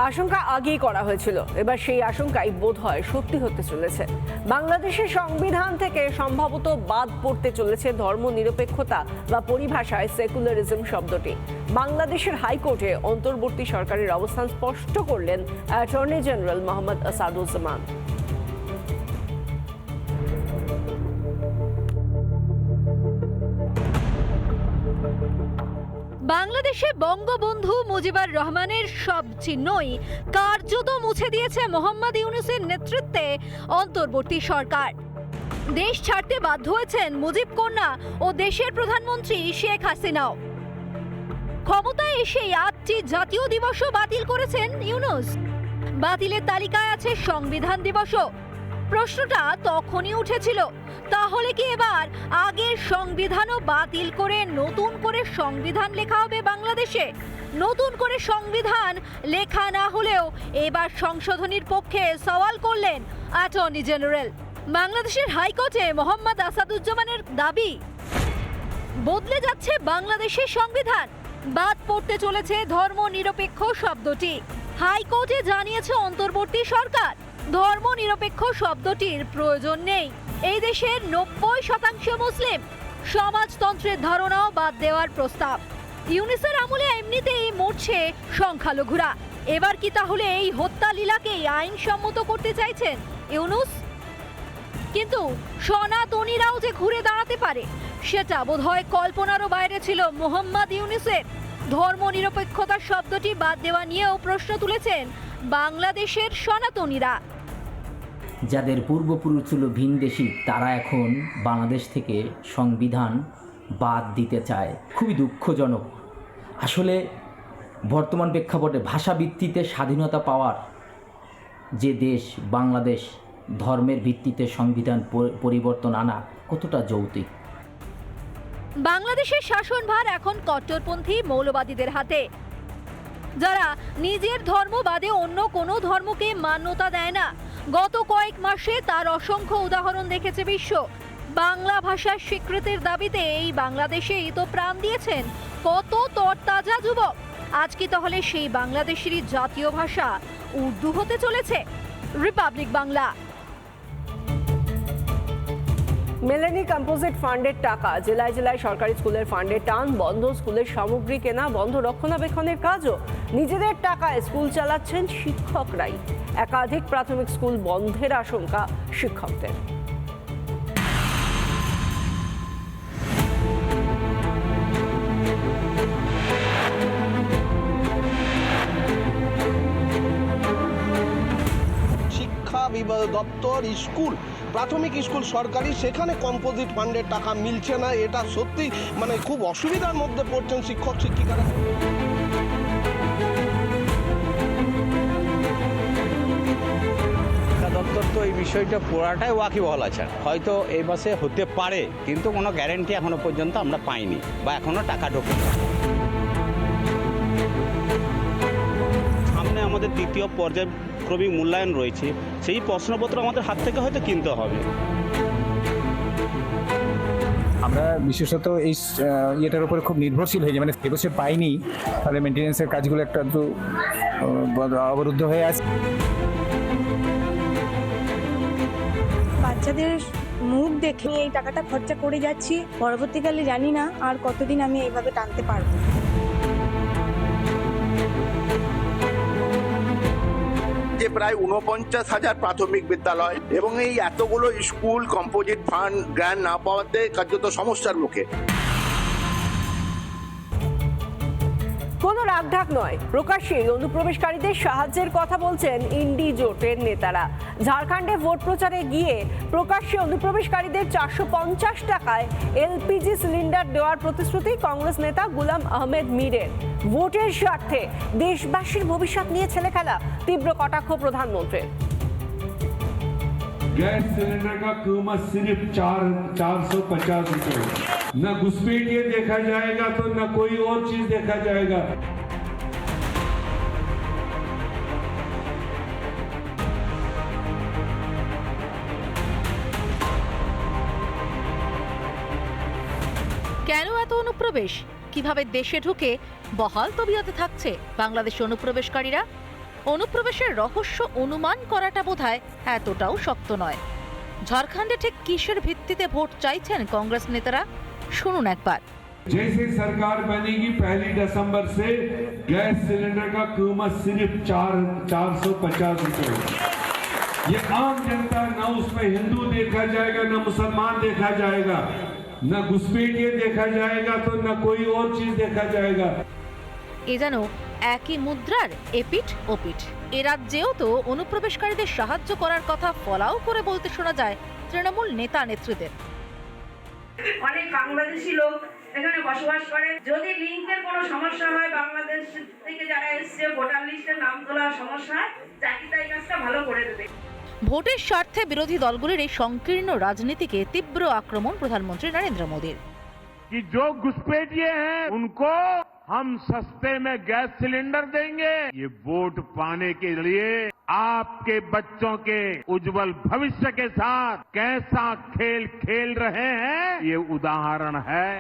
আশঙ্কা আগেই করা হয়েছিল, এবার সেই আশঙ্কাই বোধহয় সত্যি হতে চলেছে। বাংলাদেশের সংবিধান থেকে সম্ভবত বাদ পড়তে চলেছে ধর্মনিরপেক্ষতা বা পরিভাষায় সেকুলারিজম শব্দটি। বাংলাদেশের হাইকোর্টে অন্তর্বর্তী সরকারের অবস্থান স্পষ্ট করলেন অ্যাটর্নি জেনারেল মোহাম্মদ আসাদুজ্জামান। বাংলাদেশে বঙ্গবন্ধু মুজিবুর রহমানের সব চিহ্নই কার্যত মুছে দিয়েছে মোহাম্মদ ইউনূসের নেতৃত্বে অন্তর্বর্তী সরকার। দেশ ছাড়তে বাধ্য হয়েছেন মুজিব কন্যা ও দেশের প্রধানমন্ত্রী শেখ হাসিনাও। ক্ষমতায় এসে 8টি জাতীয় দিবসও বাতিল করেছেন ইউনূস। বাতিলের তালিকায় আছে সংবিধান দিবসও। প্রশ্নটা তখনই উঠেছিল, তাহলে কি এবার আগের সংবিধানও বাতিল করে নতুন করে সংবিধান লেখা হবে বাংলাদেশে? নতুন করে সংবিধান লেখা না হলেও এবার সংশোধনীর পক্ষে সওয়াল করলেন অ্যাটর্নি জেনারেল। বাংলাদেশের হাইকোর্টে মোহাম্মদ আসাদুজ্জামানের দাবি, বদলে যাচ্ছে বাংলাদেশের সংবিধান, বাদ পড়তে চলেছে ধর্মনিরপেক্ষ শব্দটি। হাইকোর্টে জানিয়েছে অন্তর্বর্তী সরকার, ধর্মনিরপেক্ষ শব্দটির প্রয়োজন নেই। এই দেশের 90% মুসলিম, সমাজতন্ত্রের ধারণাও বাদ দেওয়ার প্রস্তাব। ইউনূসের আমলে এমনিতেই মরছে সংখ্যালঘুরা, এবার কি তাহলে এই হত্যা লীলাকেই আইনসম্মত করতে চাইছেন ইউনূস? কিন্তু সনাতনীরাও যে ঘুরে দাঁড়াতে পারে সেটা বোধহয় কল্পনারও বাইরে ছিল মোহাম্মদ ইউনূসের। ধর্মনিরপেক্ষতা শব্দটি বাদ দেওয়া নিয়েও প্রশ্ন তুলেছেন বাংলাদেশের সনাতনীরা। যাদের পূর্বপুরুষ ছিল ভিনদেশী, তারা এখন বাংলাদেশ থেকে সংবিধান বাদ দিতে চায়। খুবই দুঃখজনক। আসলে বর্তমান প্রেক্ষাপটে ভাষাভিত্তিতে স্বাধীনতা পাওয়ার যে দেশ বাংলাদেশ, ধর্মের ভিত্তিতে সংবিধান পরিবর্তন আনা কতটা যৌক্তিক? বাংলাদেশের শাসনভার এখন কট্টরপন্থী মৌলবাদীদের হাতে, যারা নিজের ধর্ম বাদে অন্য কোনো ধর্মকে মান্যতা দেয় না। গত কয়েক মাসে তার অসংখ্য উদাহরণ দেখেছে বিশ্ব। বাংলা ভাষার স্বীকৃতির দাবিতে এই বাংলাদেশেই তো প্রাণ দিয়েছেন কত তরতাজা যুবক। আজ কি তাহলে সেই বাংলাদেশেরই জাতীয় ভাষা উর্দু হতে চলেছে? রিপাবলিক বাংলা। মেলেনি কম্পোজিট ফান্ডের টাকা জেলায় জেলায় সরকারি স্কুলের ফান্ডে টান, বন্ধ স্কুলের সামগ্রী কেনা, বন্ধ রক্ষণাবেক্ষণের কাজও। নিজেদের টাকায় স্কুল চালাচ্ছেন শিক্ষকরাই। একাধিক প্রাথমিক স্কুল বন্ধের আশঙ্কা শিক্ষকদের। শিক্ষা দপ্তর স্কুল, প্রাথমিক স্কুল সরকারি, সেখানে কম্পোজিট ফান্ডের টাকা মিলছে না। এটা সত্যি খুব অসুবিধার মধ্যে পড়ছেন শিক্ষক শিক্ষিকারা। শিক্ষা দপ্তর তো এই বিষয়টা পুরাটাই ওয়াকিবহাল আছে। হয়তো এই মাসে হতে পারে, কিন্তু কোনো গ্যারেন্টি এখনো পর্যন্ত আমরা পাইনি বা এখনো টাকা ঢোকেনি। সামনে আমাদের দ্বিতীয় পর্যায়ক্রমিক মূল্যায়ন রয়েছে, সেই প্রশ্নপত্র আমাদের হাত থেকে হয়তো কিনতে হবে। আমরা বিশেষত এই ইয়েটার উপরে খুব নির্ভরশীল হয়ে যায়, এবছর পাইনি, তাহলে মেনটেন্যান্সের কাজগুলো একটা তো অবরুদ্ধ হয়ে আছে। বাচ্চাদের মুখ দেখে এই টাকাটা খরচা করে যাচ্ছি, পরবর্তীকালে জানি না আর কতদিন আমি এইভাবে টানতে পারবো। যে প্রায় 49,000 প্রাথমিক বিদ্যালয় এবং এই এতগুলো স্কুল কম্পোজিট ফান্ড গ্র্যান্ট না পাওয়াতে কার্যত সমস্যার মুখে। কোনো রাগঢাক নয়, প্রকাশ্যে অনুপ্রবেশকারীদের সাহায্যের কথা বলছেন ইন্ডি জোটের নেতারা। ঝাড়খণ্ডে ভোট প্রচারে গিয়ে প্রকাশ্যে অনুপ্রবেশকারীদের 450 টাকায় এলপিজি সিলিন্ডার দেওয়ার প্রতিশ্রুতি কংগ্রেস নেতা গুলাম আহমেদ মীরের। ভোটের স্বার্থে দেশবাসীর ভবিষ্যৎ নিয়ে ছেলেখেলা, তীব্র কটাক্ষ প্রধানমন্ত্রীর। गैस सिलेंडर का कीमत सिर्फ 450 रुपए। न घुसपैठ ये देखा जाएगा तो न कोई और चीज देखा जाएगा। কেন এত অনুপ্রবেশ? কিভাবে দেশে ঢুকে বহাল তবিয়তে থাকছে বাংলাদেশ অনুপ্রবেশকারীরা? অনুপ্রবেশের রহস্য অনুমান করাটা বোধহয় এতটাও শক্ত নয়। ঝাড়খণ্ডে ঠিক কিসের ভিত্তিতে ভোট চাইছেন কংগ্রেস নেতারা, শুনুন একবার। जैसे सरकार बनेगी 1 दिसंबर से गैस सिलेंडर का कीमत सिर्फ 450 रुपए। ये आम जनता, ना उसमें हिंदू देखा जाएगा, ना मुसलमान देखा जाएगा, ना घुसपैठिए देखा जाएगा, तो ना कोई और चीज देखा जाएगा। এ যেন একই মুদ্রার এপিঠ ওপিঠ। এ রাজ্যেও তো অনুপ্রবেশকারীদের সাহায্য করার কথা ফলাও করে বলতে শোনা যায় তৃণমূল নেতা নেত্রীদের। অনেক বাংলাদেশি লোক এখানে বসবাস করে। যদি লিঙ্কের কোনো সমস্যা হয়, বাংলাদেশ থেকে যারা এসছে ভোটার লিস্টের নাম তোলার সমস্যা হয়, চাকরিটা এই কাজটা ভালো করে দেবে। ভোটের স্বার্থে বিরোধী দলগুলির এই সংকীর্ণ রাজনীতিকে তীব্র আক্রমণ প্রধানমন্ত্রী নরেন্দ্র মোদীর। कि जो घुसपैठिए हैं उनको हम सस्ते में गैस सिलेंडर देंगे। ये वोट पाने के लिए आपके बच्चों के उज्जवल भविष्य के साथ कैसा खेल खेल रहे हैं, ये उदाहरण है।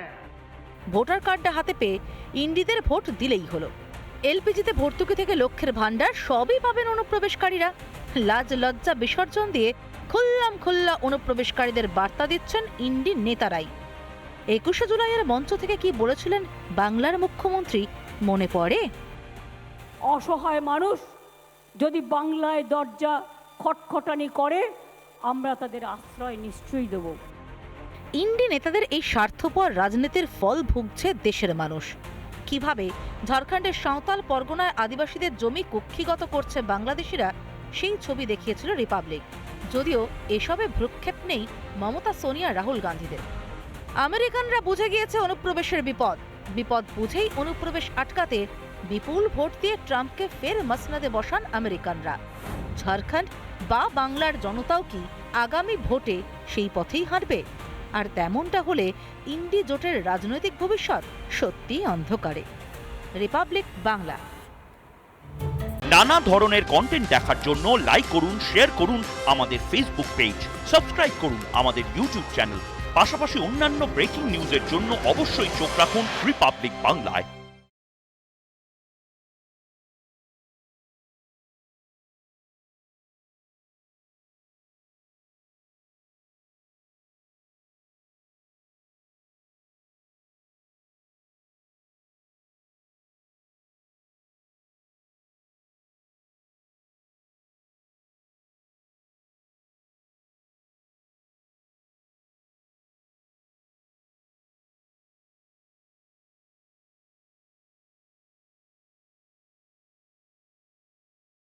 ভোটার কার্ডটা হাতে পেয়ে ইন্ডিদের ভোট দিলেই হলো। এলপিজিতে ভর্তুকি থেকে লক্ষ্যের ভান্ডার সবই পাবেন অনুপ্রবেশকারীরা। লাজ লজ্জা বিসর্জন দিয়ে খুল্লা অনুপ্রবেশকারীদের বার্তা দিচ্ছেন ইন্ডি নেতারাই। 21শে জুলাইয়ের মঞ্চ থেকে কি বলেছিলেন বাংলার মুখ্যমন্ত্রী মনে পড়ে? অসহায় মানুষ যদি বাংলায় দরজা খটখটানি করে, আমরা তাদের আশ্রয় নিশ্চয়ই দেব। ইন্ডি নেতাদের এই স্বার্থপর রাজনীতির ফল ভুগছে দেশের মানুষ। কিভাবে ঝাড়খণ্ডের সাঁওতাল পরগনায় আদিবাসীদের জমি কুক্ষিগত করছে বাংলাদেশিরা, সেই ছবি দেখিয়েছিল রিপাবলিক। যদিও এসবে ভ্রুক্ষেপ নেই মমতা, সোনিয়া, রাহুল গান্ধীদের। আমেরিকানরা বুঝে গিয়েছে অনুপ্রবেশের বিপদ বুঝেই অনুপ্রবেশ আটকাতে বিপুল ভোট দিয়ে ট্রাম্পকে ফের মসনদে বসান আমেরিকানরা। ঝাড়খণ্ড বা বাংলার জনতাও কি আগামী ভোটে সেই পথেই হাঁটবে? আর তেমনটা হলে ইন্ডি জোটের রাজনৈতিক ভবিষ্যৎ সত্যিই অন্ধকারে। রিপাবলিক বাংলা। নানা ধরনের কন্টেন্ট দেখার জন্য লাইক করুন, শেয়ার করুন আমাদের ফেসবুক পেজ, সাবস্ক্রাইব করুন আমাদের ইউটিউব চ্যানেল। পাশাপাশি অন্যান্য ব্রেকিং নিউজের জন্য অবশ্যই চোখ রাখুন রিপাবলিক বাংলায়।